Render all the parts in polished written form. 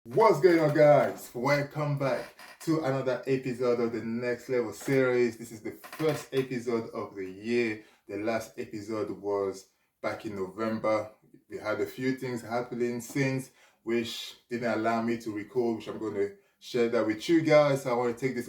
What's going on, guys? Welcome back to another episode of the Next Level series. This is the first episode of the year. The last episode was back in November. We had a few things happening since, which didn't allow me to record, which I'm going to share that with you guys. I want to take this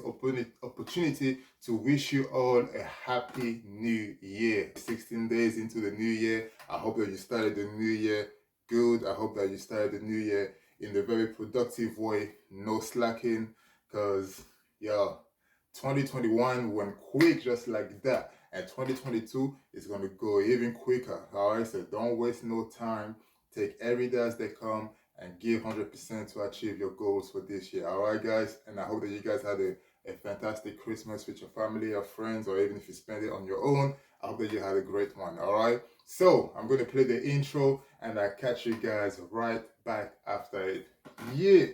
opportunity to wish you all a happy new year. 16 days into the new year. I hope that you started the new year good. I hope that you started the new year in a very productive way, no slacking, because yeah, 2021 went quick just like that, and 2022 is going to go even quicker. All right, so don't waste no time. Take every day as they come and give 100% to achieve your goals for this year. All right, guys, and I hope that you guys had a fantastic Christmas with your family, your friends, or even if you spend it on your own. I hope that you had a great one. All right, so I'm going to play the intro and I'll catch you guys right back after it. Yeah.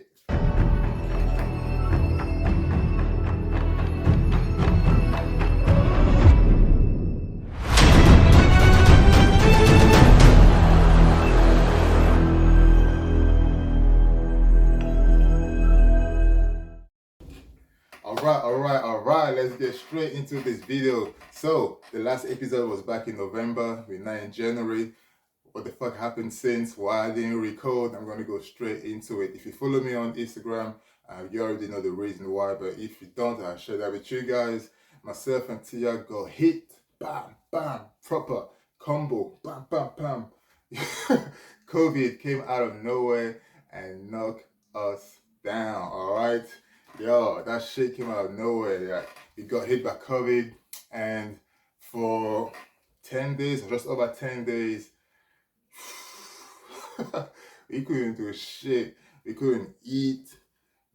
All right. Let's get straight into this video. So, the last episode was back in November. We're now in January. What the fuck happened since? Why I didn't record? I'm going to go straight into it. If you follow me on Instagram, you already know the reason why. But if you don't, I'll share that with you guys. Myself and Tia go hit, bam, bam, proper combo, bam, bam, bam. COVID came out of nowhere and knocked us down, all right? Yo, that shit came out of nowhere. Yeah. We got hit by COVID, and for 10 days, or just over 10 days, we couldn't do shit. We couldn't eat.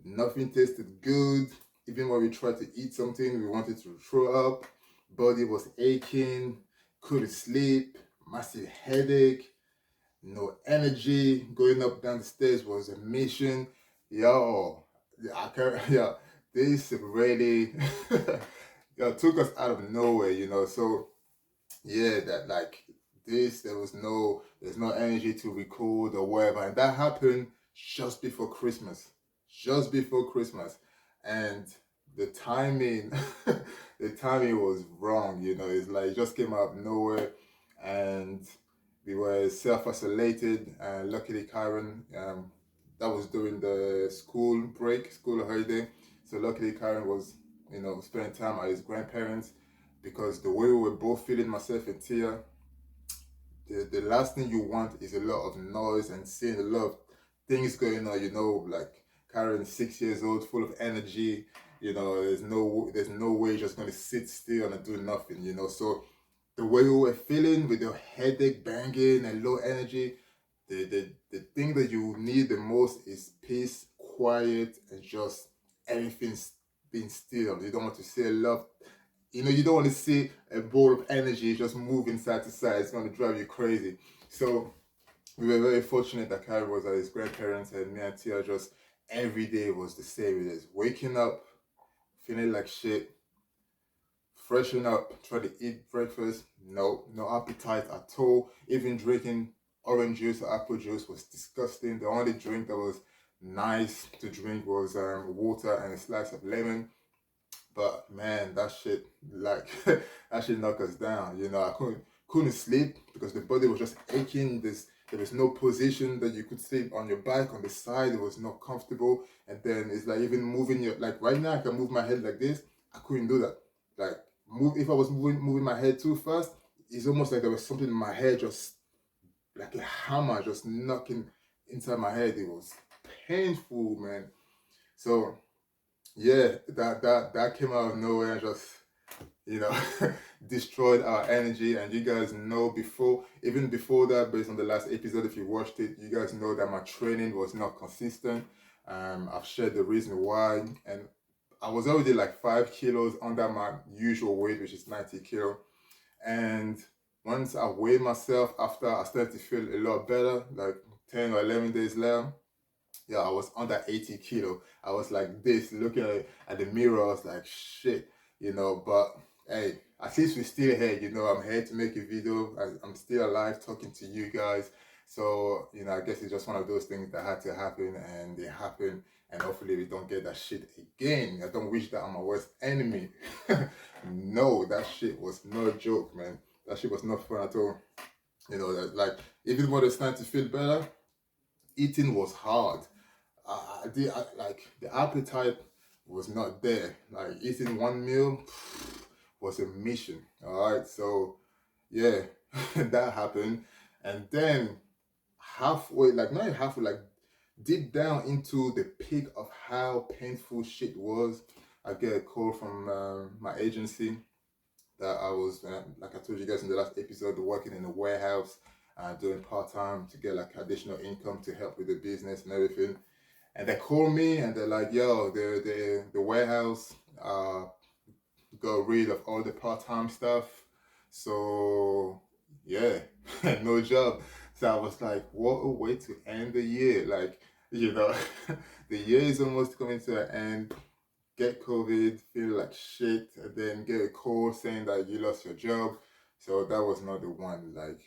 Nothing tasted good. Even when we tried to eat something, we wanted to throw up. Body was aching. Couldn't sleep. Massive headache. No energy. Going up down the stairs was a mission. Yo, I can't. Yeah, this really took us out of nowhere. So yeah, that like this, there's no energy to record or whatever, and that happened just before Christmas, and the timing, the timing was wrong. It's like it just came out of nowhere, and we were self-isolated, and luckily Karen, that was during the school break, school holiday, so luckily Karen was spending time at his grandparents because the way we were both feeling, myself and Tia, the last thing you want is a lot of noise and seeing a lot of things going on. Like Karen, 6 years old, full of energy. There's no way you're just gonna sit still and do nothing. So the way we were feeling with your headache banging and low energy, the thing that you need the most is peace, quiet, and just everything's being still. You don't want to see a lot. You don't want to see a ball of energy just moving side to side. It's going to drive you crazy. So we were very fortunate that Kyrie was at his grandparents, and me and Tia just every day was the same. It is waking up, feeling like shit, freshen up, try to eat breakfast. No appetite at all. Even drinking orange juice or apple juice was disgusting. The only drink that was nice to drink was water and a slice of lemon. But man, that shit like that shit knocked us down. I couldn't sleep because the body was just aching. There was no position that you could sleep on your back, on the side. It was not comfortable. And then it's like even moving your like right now I can move my head like this. I couldn't do that. Like move if I was moving my head too fast, it's almost like there was something in my head just like a hammer just knocking inside my head. It was painful, man. So yeah, that came out of nowhere and just you know destroyed our energy. And you guys know even before that, based on the last episode, if you watched it, you guys know that my training was not consistent. I've shared the reason why, and I was already like 5 kilos under my usual weight, which is 90 kilo. And once I weighed myself after I started to feel a lot better, like 10 or 11 days later, yeah, I was under 80 kilo. I was like this, looking at the mirror. I was like, shit, But hey, at least we're still here. I'm here to make a video. I'm still alive, talking to you guys. So, you know, I guess it's just one of those things that had to happen, and they happen, and hopefully we don't get that shit again. I don't wish that on my worst enemy. No, that shit was no joke, man. That shit was not fun at all. You know, that, like, even when it's time to feel better, eating was hard. Like, the appetite was not there. Like, eating one meal was a mission. All right, so yeah, that happened, and then halfway, like not even halfway, like deep down into the peak of how painful shit was, I get a call from my agency that I was, like I told you guys in the last episode, working in a warehouse, doing part time to get like additional income to help with the business and everything. And they call me and they're like, "Yo, the warehouse got rid of all the part time stuff, so yeah, no job." So I was like, "What a way to end the year!" Like, you know, the year is almost coming to an end. Get COVID, feel like shit, and then get a call saying that you lost your job. So that was not the one. Like,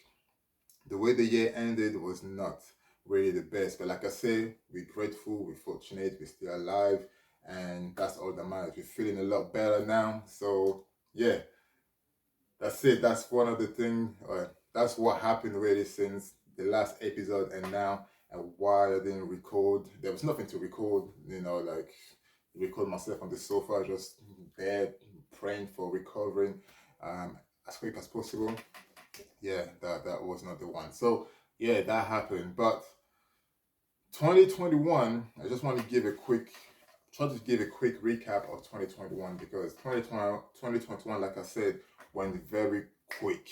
the way the year ended was not really the best. But like I say, we're grateful, we're fortunate, we're still alive, and that's all that matters. We're feeling a lot better now. So yeah, that's it. That's one of the things. That's what happened really since the last episode and now, and why I didn't record. There was nothing to record. You know, like record myself on the sofa, just there praying for recovering as quick as possible. Yeah, that was not the one. So yeah, that happened. But 2021, I just want to give a quick, try to give a quick recap of 2021, because 2021, like I said, went very quick,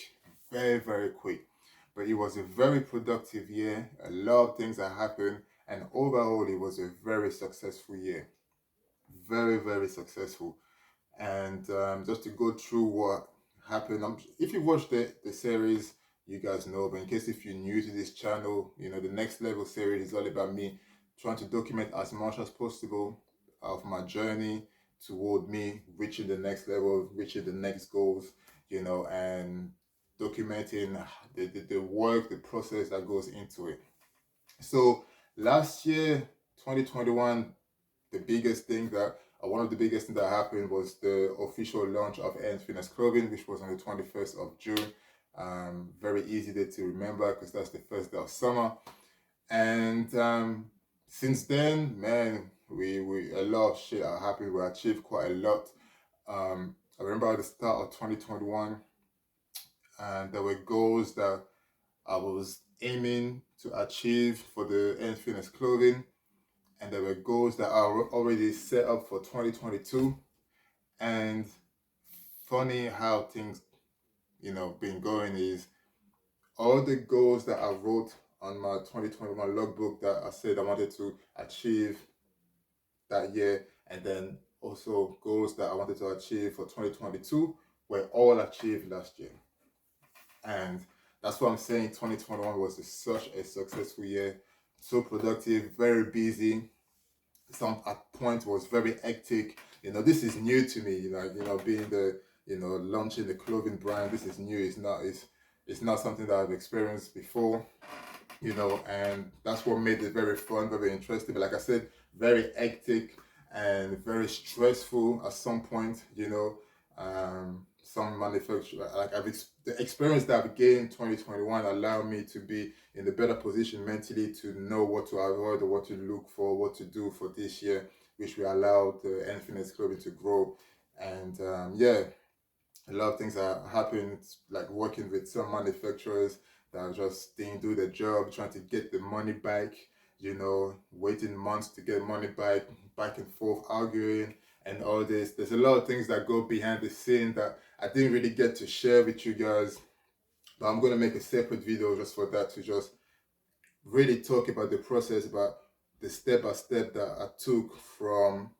very quick. But it was a very productive year. A lot of things that happened, and overall, it was a very successful year. Very successful. And just to go through what happened, if you watched the series, you guys know. But in case if you're new to this channel, you know, the Next Level series is all about me trying to document as much as possible of my journey toward me reaching the next level, reaching the next goals, you know, and documenting the work, the process that goes into it. So last year, 2021, the biggest thing that one of the biggest things that happened was the official launch of A.N Fitness Clothing, which was on the 21st of June. Very easy day to remember because that's the first day of summer. And since then, man, we a lot of shit happened. We achieved quite a lot. I remember at the start of 2021, and there were goals that I was aiming to achieve for the A.N Fitness Clothing, and there were goals that are already set up for 2022. And funny how things, you know, been going is all the goals that I wrote on my 2021 logbook that I said I wanted to achieve that year, and then also goals that I wanted to achieve for 2022 were all achieved last year. And that's what I'm saying. 2021 was such a successful year, so productive, very busy. Some at point was very hectic. You know, this is new to me. Being the, launching the clothing brand. This is new. It's not something that I've experienced before. And that's what made it very fun, very interesting. But like I said, very hectic and very stressful at some point. Some manufacturer, the experience that I've gained 2021 allowed me to be in a better position mentally to know what to avoid or what to look for, what to do for this year, which will allow the A.N Fitness Clothing to grow. And a lot of things that happened, like working with some manufacturers that just didn't do the job, trying to get the money back, waiting months to get money back and forth, arguing and all this. There's a lot of things that go behind the scene that I didn't really get to share with you guys, but I'm going to make a separate video just for that, to just really talk about the process, about the step-by-step that I took from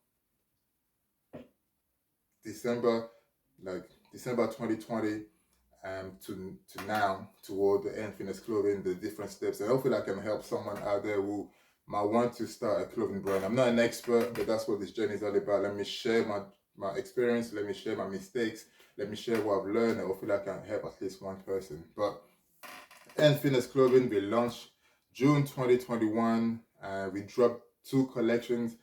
December 2020 to now, toward the A.N Fitness Clothing, the different steps. And hopefully I can help someone out there who might want to start a clothing brand. I'm not an expert, but that's what this journey is all about. Let me share my experience, let me share my mistakes, let me share what I've learned, and hopefully I can help at least one person. But A.N Fitness Clothing, we launched June 2021, we dropped two collections,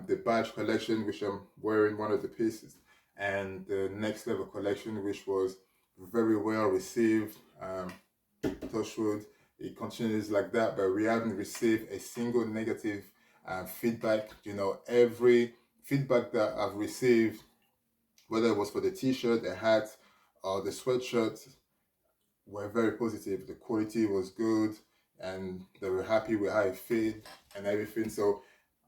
the badge collection, which I'm wearing one of the pieces, and the next level collection, which was very well received. Touch wood, it continues like that, but we haven't received a single negative feedback. Every feedback that I've received, whether it was for the t-shirt, the hat, or the sweatshirt, were very positive. The quality was good, and they were happy with how it fit and everything. So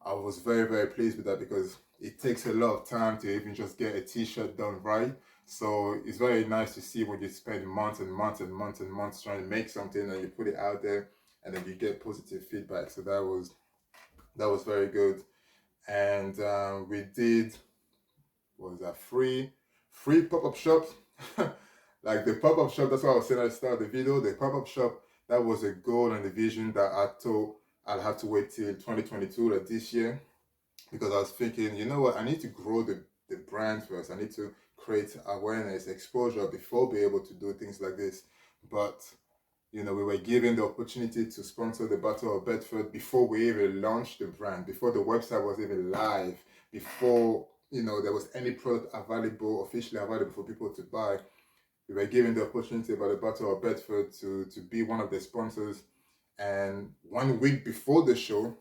I was very, very pleased with that, because it takes a lot of time to even just get a t-shirt done right. So it's very nice to see when you spend months and months and months and months trying to make something, and you put it out there, and then you get positive feedback. So that was very good. And we did, what was that, free pop-up shops. Like the pop-up shop, that's what I was saying at the start of the video. The pop-up shop, that was a goal and a vision that I thought I'd have to wait till 2022, like this year, because I was thinking, you know what, I need to grow the brand first. I need to create awareness, exposure before be able to do things like this. But we were given the opportunity to sponsor the Battle of Bedford before we even launched the brand, before the website was even live, before there was any product available, officially available for people to buy. We were given the opportunity by the Battle of Bedford to be one of the sponsors. And 1 week before the show,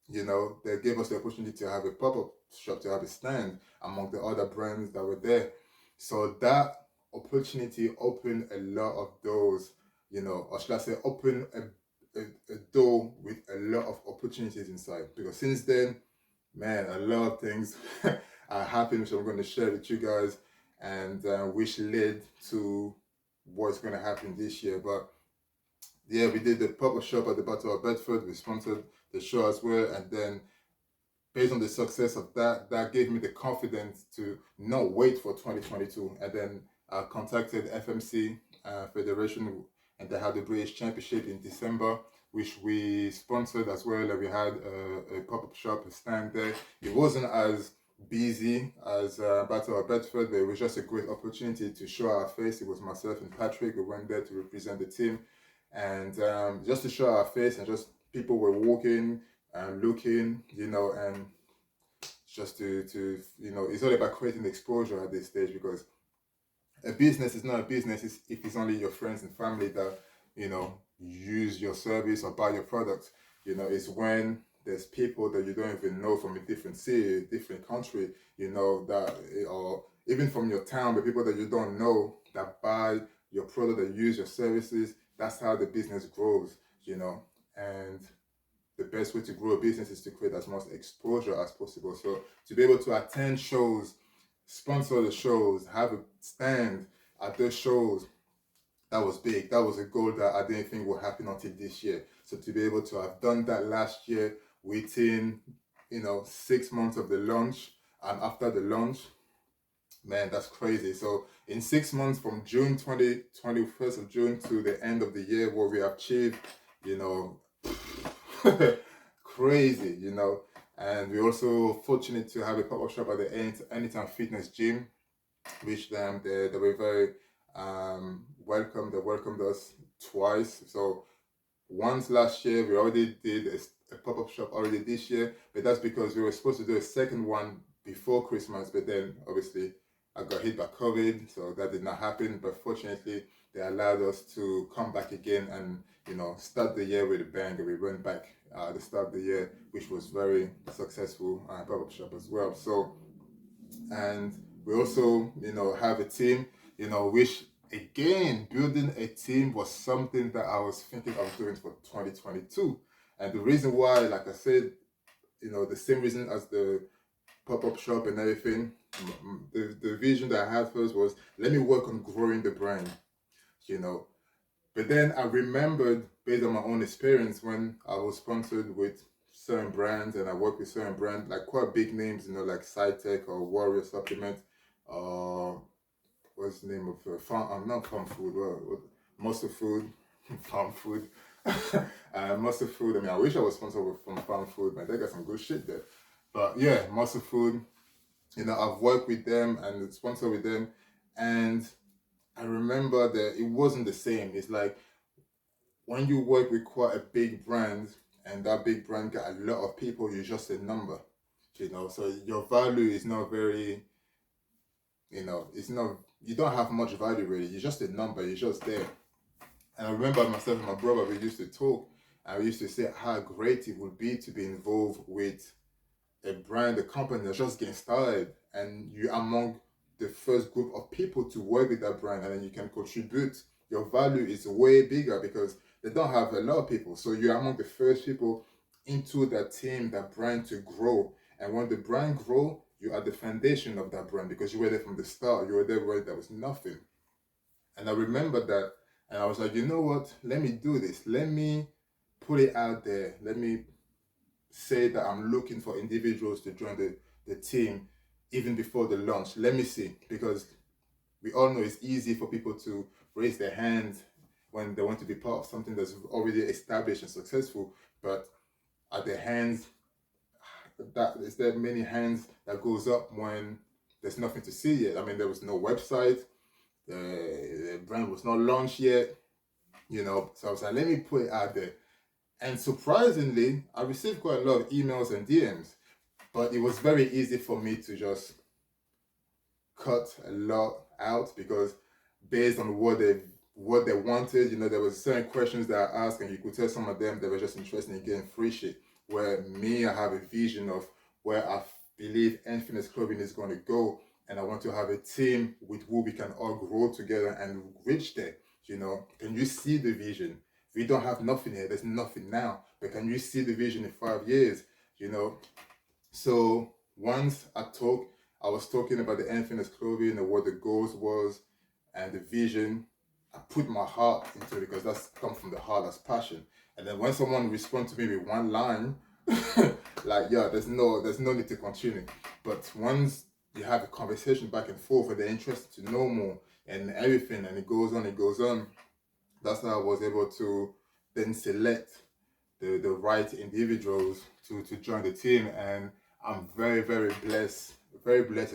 they gave us the opportunity to have a pop-up shop, to have a stand among the other brands that were there. So that opportunity opened a lot of doors, or should I say, open a door with a lot of opportunities inside. Because since then, man, a lot of things are happening, which I'm going to share with you guys, and which led to what's going to happen this year. But yeah, we did the pop-up shop at the Battle of Bedford. We sponsored the show as well, and then based on the success of that gave me the confidence to not wait for 2022. And then I contacted FMC Federation, and they had the British Championship in December, which we sponsored as well. And we had a pop-up shop, a stand there. It wasn't as busy as Battle of Bedford, but it was just a great opportunity to show our face. It was myself and Patrick. We went there to represent the team, and just to show our face, and just people were walking and looking, and just to it's all about creating exposure at this stage, because a business is not a business if it's only your friends and family that use your service or buy your products. It's when there's people that you don't even know from a different city, different country, that, or even from your town, but people that you don't know that buy your product, that use your services. That's how the business grows. And the best way to grow a business is to create as much exposure as possible. So to be able to attend shows, sponsor the shows, have a stand at those shows, that was big. That was a goal that I didn't think would happen until this year. So to be able to have done that last year within 6 months of the launch, and after the launch, man, that's crazy. So in 6 months, from June 21st of June to the end of the year, what we achieved, crazy. And we're also fortunate to have a pop-up shop at the Anytime Fitness Gym, which they were very welcome. They welcomed us twice. So once last year, we already did a pop-up shop already this year, but that's because we were supposed to do a second one before Christmas, but then obviously I got hit by COVID, so that did not happen. But fortunately, they allowed us to come back again and start the year with a bang. And we went back at the start of the year, which was very successful pop-up shop as well. So, and we also have a team, which, again, building a team was something that I was thinking of doing for 2022. And the reason why, like I said, the same reason as the pop-up shop and everything, the vision that I had first was, let me work on growing the brand, But then I remembered, based on my own experience, when I was sponsored with certain brands, and I worked with certain brands, like quite big names, like SciTech or Warrior Supplement, what's the name of farm? Not farm food. Muscle food, farm food. Muscle food. I mean, I wish I was sponsored from farm food, man. They got some good shit there. But yeah, muscle food. I've worked with them and sponsored with them, and I remember that it wasn't the same. It's like when you work with quite a big brand and that big brand got a lot of people, you're just a number, So your value is not very, it's not, you don't have much value really. You're just a number, you're just there. And I remember myself and my brother, we used to talk and we used to say how great it would be to be involved with a brand, a company that's just getting started, and you're among the first group of people to work with that brand, and then you can contribute. Your value is way bigger because they don't have a lot of people. So you're among the first people into that team, that brand to grow. And when the brand grow, you are the foundation of that brand because you were there from the start. You were there where there was nothing. And I remember that, and I was like, you know what? Let me do this. Let me put it out there. Let me say that I'm looking for individuals to join the team even before the launch. Let me see, because we all know it's easy for people to raise their hand when they want to be part of something that's already established and successful. But are there hands that is there many hands that goes up when there's nothing to see yet? I mean, there was no website, the brand was not launched yet, So I was like, let me put it out there. And surprisingly, I received quite a lot of emails and DMs, but it was very easy for me to just cut a lot out because based on what they wanted, there was certain questions that I asked, and you could tell some of them they were just interested in getting free shit. Where me, I have a vision of where I believe A.N FITNESS Clothing is going to go, and I want to have a team with who we can all grow together and reach there. Can you see the vision? We don't have nothing here. There's nothing now, but can you see the vision in 5 years? You know, so once I was talking about the A.N FITNESS Clothing and what the goals was and the vision. I put my heart into it because that's come from the heart, that's passion. And then when someone responds to me with one line, like yeah, there's no need to continue. But once you have a conversation back and forth and they're interested to know more and everything, and it goes on, that's how I was able to then select the right individuals to join the team. And I'm very blessed and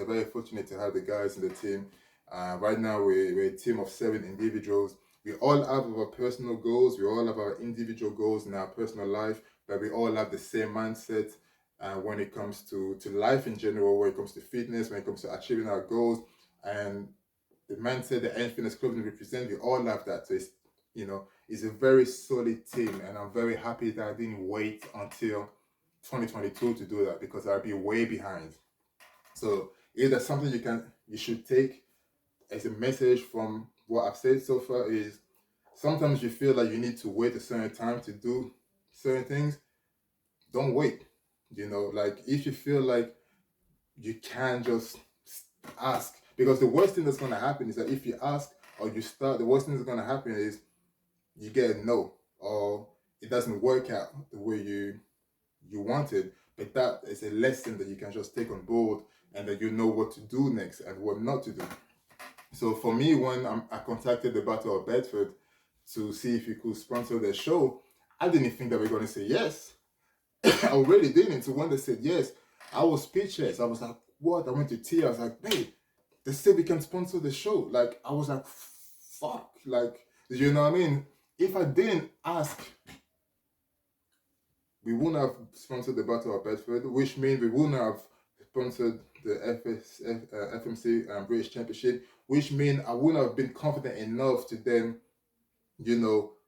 very fortunate to have the guys in the team. Right now, we're a team of 7 individuals. We all have our personal goals, we all have our individual goals in our personal life, but we all have the same mindset when it comes to life in general, when it comes to fitness, when it comes to achieving our goals. And the mindset that A.N FITNESS Clothing represents, we all have that. So it's a very solid team, and I'm very happy that I didn't wait until 2022 to do that because I'd be way behind. So if there's something you should take as a message from what I've said so far is sometimes you feel like you need to wait a certain time to do certain things. Don't wait. Like if you feel like you can just ask, because the worst thing that's going to happen is that if you ask or you start, the worst thing that's going to happen is you get a no, or it doesn't work out the way you wanted. But that is a lesson that you can just take on board, and that you know what to do next and what not to do. So for me, when I contacted the Battle of Bedford to see if we could sponsor their show, I didn't think that we were going to say yes. I really didn't. So when they said yes, I was speechless. I was like, what? I went to tears. I was like, babe, they said we can sponsor the show. Like, I was like, fuck. Like, you know what I mean? If I didn't ask, we wouldn't have sponsored the Battle of Bedford, which means we wouldn't have sponsored the FMC British Championship, which means I wouldn't have been confident enough to then,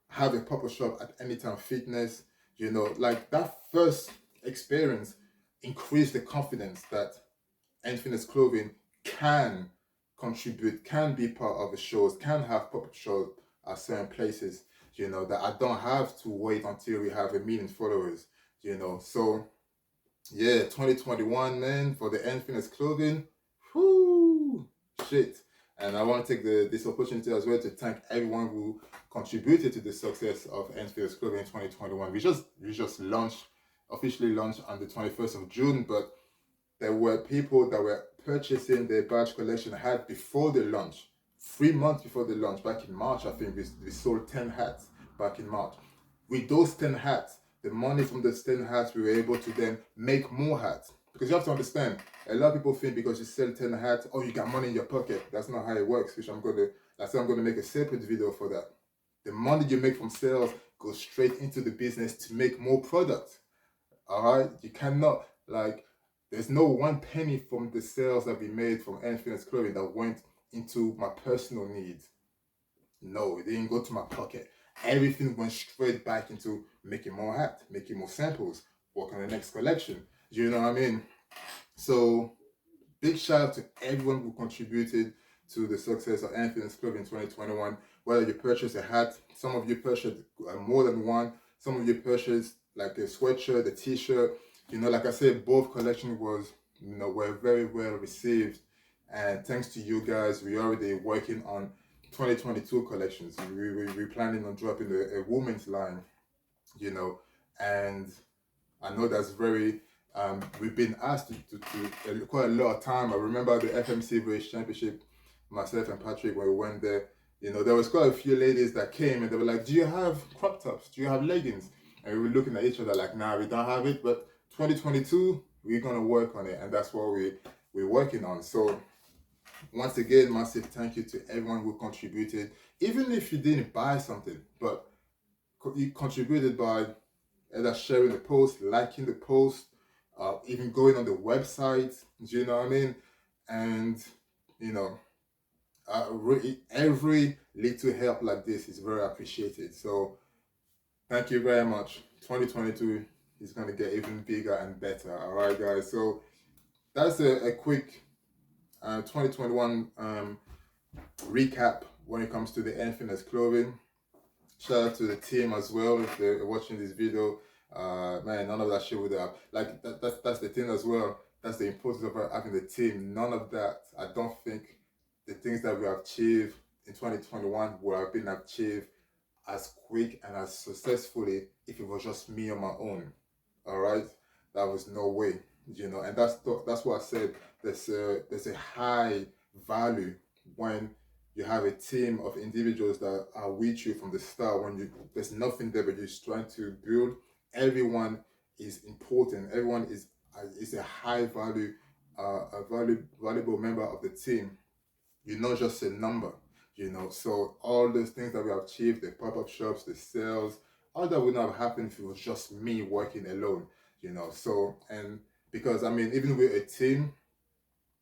have a pop-up shop at Anytime Fitness. Like that first experience increased the confidence that A.N FITNESS Clothing can contribute, can be part of the shows, can have pop-up shows at certain places, that I don't have to wait until we have 1 million followers, So, yeah, 2021, man, for the A.N FITNESS Clothing, whoo, shit. And I want to take this opportunity as well to thank everyone who contributed to the success of A.N FITNESS Clothing in 2021. We just officially launched on the 21st of June, but there were people that were purchasing their badge collection hat before the launch. 3 months before the launch, back in March, I think we sold 10 hats back in March. With those 10 hats, the money from those 10 hats, we were able to then make more hats. Because you have to understand, a lot of people think because you sell 10 hats, oh, you got money in your pocket. That's not how it works, which I'm going to make a separate video for that. The money you make from sales go straight into the business to make more product. All right, you cannot, like, there's no one penny from the sales that we made from A.N FITNESS Clothing that went into my personal needs. No, it didn't go to my pocket. Everything went straight back into making more hats, making more samples, working on the next collection. You know what I mean? So big shout out to everyone who contributed to the success of A.N FITNESS Club in 2021. Whether you purchased a hat, some of you purchased more than one, some of you purchased like a sweatshirt, a t-shirt. You know, like I said, both collections were very well received. And thanks to you guys, we already working on 2022 collections. We're planning on dropping a women's line, you know, and I know that's very. We've been asked to quite a lot of time. I remember the FMC British Championship, myself and Patrick, when we went there. You know, there was quite a few ladies that came and they were like, "Do you have crop tops? Do you have leggings?" And we were looking at each other like, "Nah, we don't have it." But 2022, we're gonna work on it, and that's what we're working on. So once again, massive thank you to everyone who contributed, even if you didn't buy something, but you contributed by either sharing the post, liking the post, even going on the website. Do you know what I mean? And you know, every little help like this is very appreciated. So thank you very much. 2022 is going to get even bigger and better. All right, guys. So that's a quick 2021 recap when it comes to the A N FITNESS Clothing. Shout out to the team as well if they're watching this video. Man, none of that shit would have, like, that's the thing as well. That's the importance of having the team. None of that, I don't think the things that we have achieved in 2021 would have been achieved as quick and as successfully if it was just me on my own. All right, that was no way, you know. And that's what I said. There's a high value when you have a team of individuals that are with you from the start. When there's nothing there, but you're just trying to build. Everyone is important. Everyone is a high value, valuable member of the team. You're not just a number, you know. So all those things that we have achieved, the pop-up shops, the sales, all that would not have happened if it was just me working alone, you know. So, and because I mean, even with a team,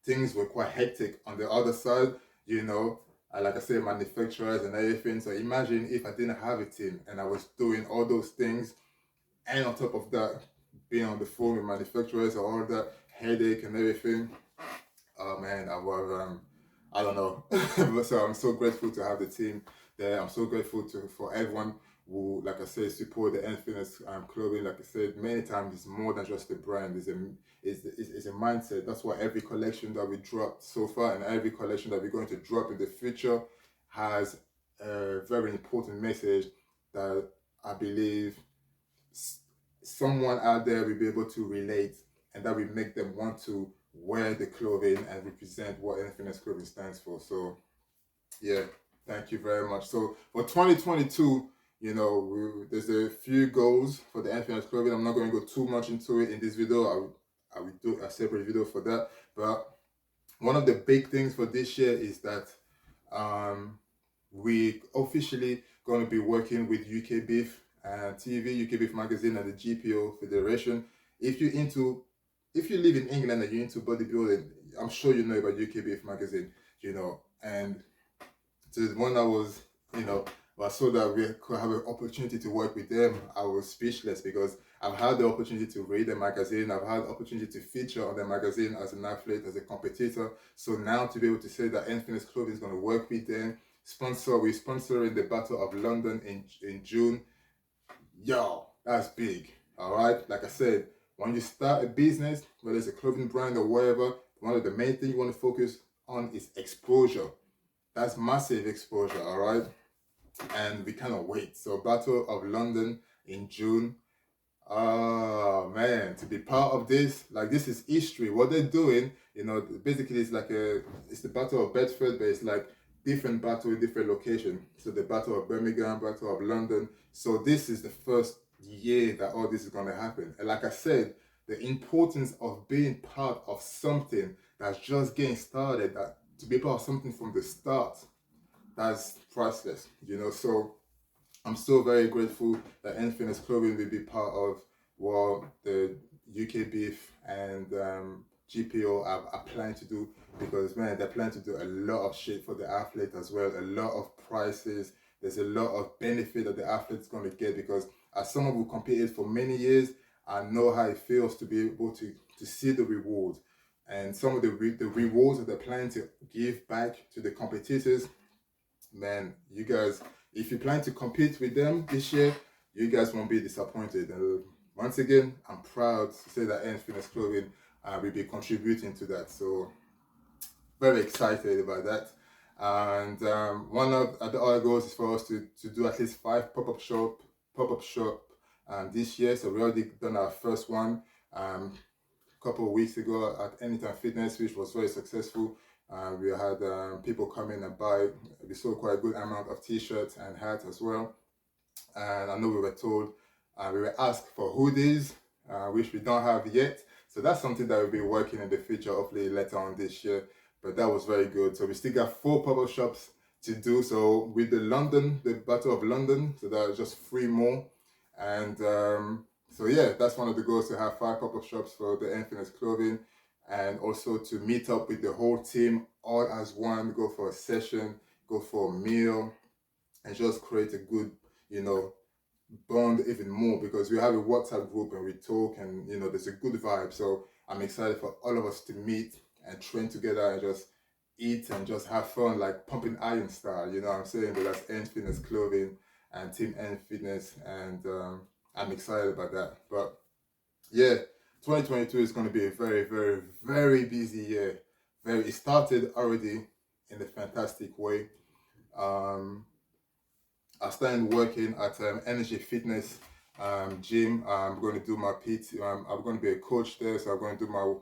things were quite hectic on the other side, you know. Like I said, manufacturers and everything. So imagine if I didn't have a team and I was doing all those things, and on top of that, being on the phone with manufacturers, all that headache and everything. Oh man, I don't know. So I'm so grateful to have the team there. I'm so grateful for everyone who, like I said, support the A N FITNESS Clothing. Like I said, many times it's more than just a brand. It's a mindset. That's why every collection that we dropped so far and every collection that we're going to drop in the future has a very important message that I believe someone out there will be able to relate, and that will make them want to wear the clothing and represent what A N FITNESS Clothing stands for. So yeah, thank you very much. So for 2022, you know, there's a few goals for the A N FITNESS Clothing. I'm not going to go too much into it in this video. I will do a separate video for that. But one of the big things for this year is that we officially going to be working with UK Beef TV, UK Beef Magazine, and the GPO Federation. If you live in England and you're into bodybuilding, I'm sure you know about UK Beef Magazine, you know. And so when I was, you know, I saw that we could have an opportunity to work with them, I was speechless because I've had the opportunity to read the magazine. I've had the opportunity to feature on the magazine as an athlete, as a competitor. So now to be able to say that A N FITNESS Clothing is going to work with them, we're sponsoring the Battle of London in June. Yo, that's big. All right. Like I said, when you start a business, whether it's a clothing brand or whatever, one of the main things you want to focus on is exposure. That's massive exposure. All right. And we cannot wait. So Battle of London in June. Oh man, to be part of this, like, this is history. What they're doing, you know, basically it's the Battle of Bedford, but it's like different battle in different location. So the Battle of Birmingham, Battle of London. So this is the first year that all this is going to happen. And like I said, the importance of being part of something that's just getting started, that to be part of something from the start, that's priceless, you know. So I'm still very grateful that A.N FITNESS Clothing will be part of what the UK Beef and GPO are planning to do, because man, they're planning to do a lot of shit for the athlete as well, a lot of prices. There's a lot of benefit that the athlete's going to get, because as someone who competed for many years, I know how it feels to be able to see the reward. And some of the rewards that they're planning to give back to the competitors, man, you guys, if you plan to compete with them this year, you guys won't be disappointed. Once again, I'm proud to say that A.N FITNESS Clothing will be contributing to that. So very excited about that. And one of the other goals is for us to do at least 5 pop up shop this year. So we already done our first one. Couple of weeks ago at Anytime Fitness, which was very successful. We had people come in and buy. We sold quite a good amount of t-shirts and hats as well. And I know we were told, we were asked for hoodies, which we don't have yet. So that's something that we'll be working in the future, hopefully later on this year. But that was very good. So we still got 4 pop-up shops to do. So with the Battle of London, so that was just 3 more. And so yeah, that's one of the goals, to have 5 pop-up shops for the A.N FITNESS Clothing, and also to meet up with the whole team all as one, go for a session, go for a meal, and just create a good, you know, bond even more, because we have a WhatsApp group and we talk, and there's a good vibe. So I'm excited for all of us to meet and train together and just eat and just have fun, like pumping iron style. You know what I'm saying? But that's A.N FITNESS Clothing and Team A.N Fitness, and I'm excited about that. But yeah, 2022 is going to be a very, very, very busy year. It started already in a fantastic way. Um, I started working at Energy Fitness gym. I'm going to do my PT. I'm going to be a coach there, so I'm going to do my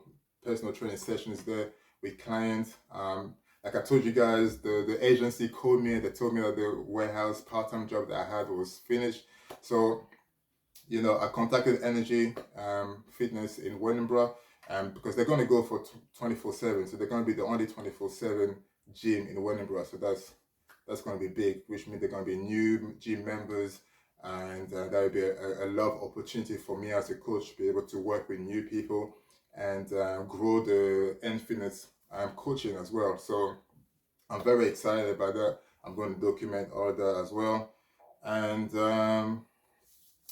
personal training sessions there with clients. Like I told you guys, the agency called me and they told me that the warehouse part-time job that I had was finished. So I contacted Energy Fitness in Wellingborough, because they're going to go for 24/7. So they're going to be the only 24/7 gym in Wellingborough. So that's going to be big, which means they're going to be new gym members, and that will be a love opportunity for me as a coach to be able to work with new people and grow the A.N Fitness coaching as well. So I'm very excited about that. I'm going to document all that as well, and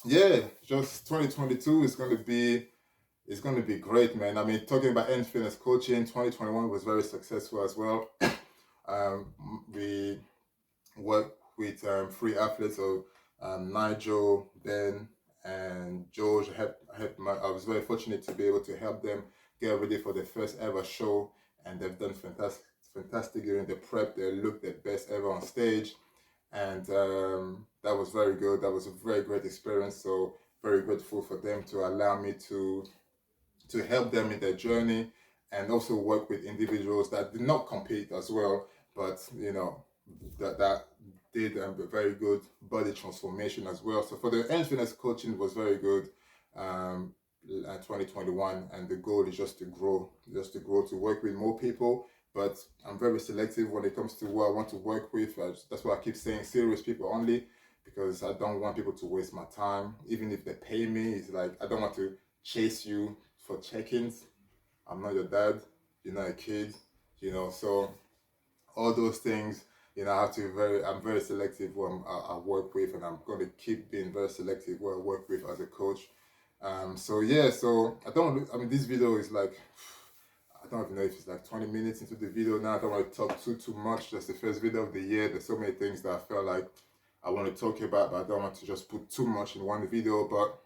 yeah, just 2022 is going to be great, man. I mean, talking about A.N Fitness coaching, 2021 was very successful as well. We work with 3 athletes, so Nigel, Ben, and George. I was very fortunate to be able to help them get ready for their first ever show, and they've done fantastic during the prep. They looked their best ever on stage, and that was very good. That was a very great experience. So very grateful for them to allow me to help them in their journey, and also work with individuals that did not compete as well, but that did a very good body transformation as well. So for the A.N Fitness coaching was very good. 2021, and the goal is just to grow, to work with more people. But I'm very selective when it comes to who I want to work with. That's why I keep saying serious people only, because I don't want people to waste my time. Even if they pay me, it's like I don't want to chase you for check-ins. I'm not your dad. You're not a kid. So all those things. I have to I'm very selective who I work with, and I'm going to keep being very selective who I work with as a coach. So yeah, so I mean, this video is like, I don't even know if it's like 20 minutes into the video now. I don't want to talk too much. That's the first video of the year. There's so many things that I felt like I want to talk about, but I don't want to just put too much in one video. But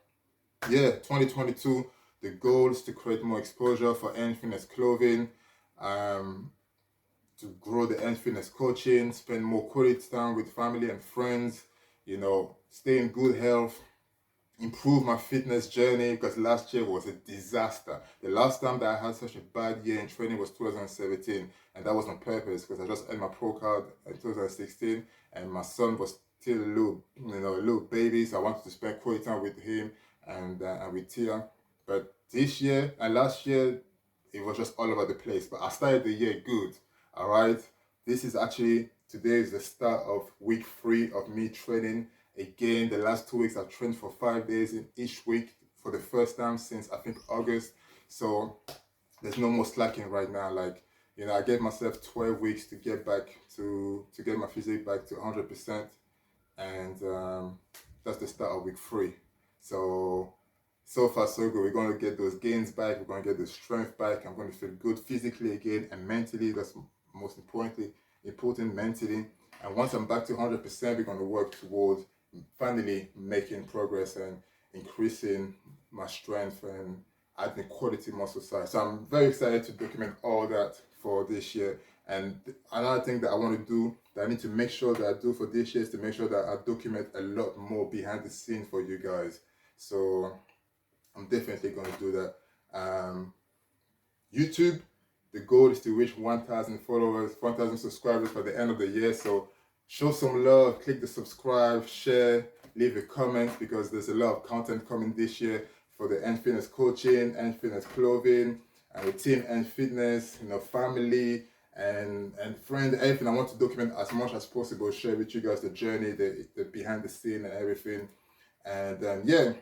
yeah, 2022, the goal is to create more exposure for A.N Fitness Clothing, to grow the A.N Fitness coaching, spend more quality time with family and friends, stay in good health, improve my fitness journey, because last year was a disaster. The last time that I had such a bad year in training was 2017, and that was on purpose, because I just earned my pro card in 2016, and my son was still a little baby, so I wanted to spend quality time with him and with Tia. But this year and last year, it was just all over the place. But I started the year good. All right. Today is the start of week 3 of me training Again, the last 2 weeks I've trained for 5 days in each week for the first time since I think August. So there's no more slacking right now. Like, you know, I gave myself 12 weeks to get back to get my physique back to 100%, and that's the start of week 3. So far so good. We're going to get those gains back. We're going to get the strength back. I'm going to feel good physically again and mentally. That's most important mentally. And once I'm back to 100%, we're going to work towards finally making progress and increasing my strength and adding quality muscle size. So I'm very excited to document all that for this year. And another thing that I want to do, that I need to make sure that I do for this year, is to make sure that I document a lot more behind the scenes for you guys. So I'm definitely going to do that. YouTube, the goal is to reach 1,000 followers, 1,000 subscribers by the end of the year. So show some love, click the subscribe, share, leave a comment, because there's a lot of content coming this year for the A.N Fitness Coaching, A.N Fitness Clothing, and the team A.N Fitness, you know, family and friends, everything. I want to document as much as possible, share with you guys the journey, the behind the scene and everything. And yeah.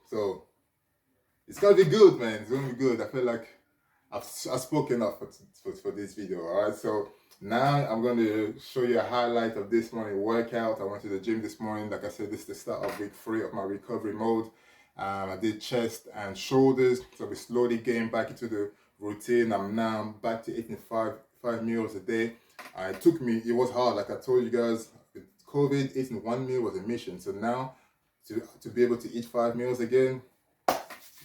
So it's gonna be good, man. It's gonna be good. I feel like I've spoken enough for this video. All right. So now I'm going to show you a highlight of this morning workout. I went to the gym this morning. Like I said, this is the start of week 3 of my recovery mode. I did chest and shoulders, so we slowly getting back into the routine. I'm now back to eating five meals a day. It was hard. Like I told you guys, with COVID, eating 1 meal was a mission. So now to be able to eat 5 meals again,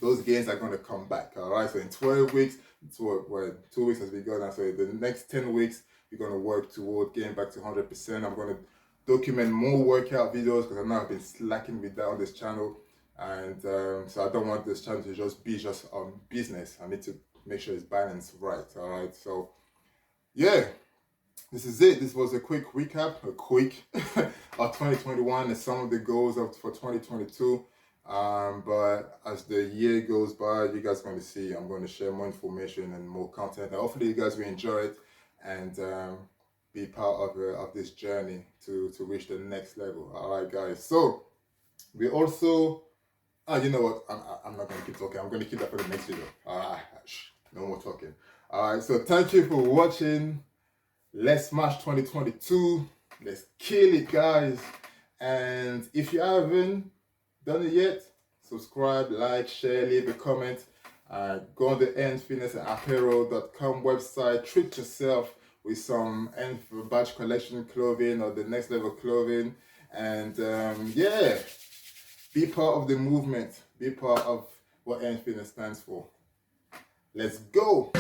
those gains are going to come back. All right. So in 12 weeks, 2 weeks has begun. And so the next 10 weeks, we're going to work toward getting back to 100%. I'm going to document more workout videos, because I know I've been slacking with that on this channel. And so I don't want this channel to just be on business. I need to make sure it's balanced right. All right. So yeah, this is it. This was a quick recap, of 2021 and some of the goals for 2022. But as the year goes by, you guys are going to see, I'm going to share more information and more content. And hopefully you guys will enjoy it and be part of this journey to reach the next level. All right, guys. So we also, you know what? I'm not going to keep talking. I'm going to keep that for the next video. No more talking. All right. So thank you for watching. Let's smash 2022. Let's kill it, guys. And if you haven't done it yet, subscribe, like, share, leave a comment. Go on the A.N Fitness and apparel.com website. Treat yourself with some A.N Badge Collection clothing or the next level clothing. And yeah, be part of the movement. Be part of what A.N Fitness stands for. Let's go.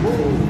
Woo!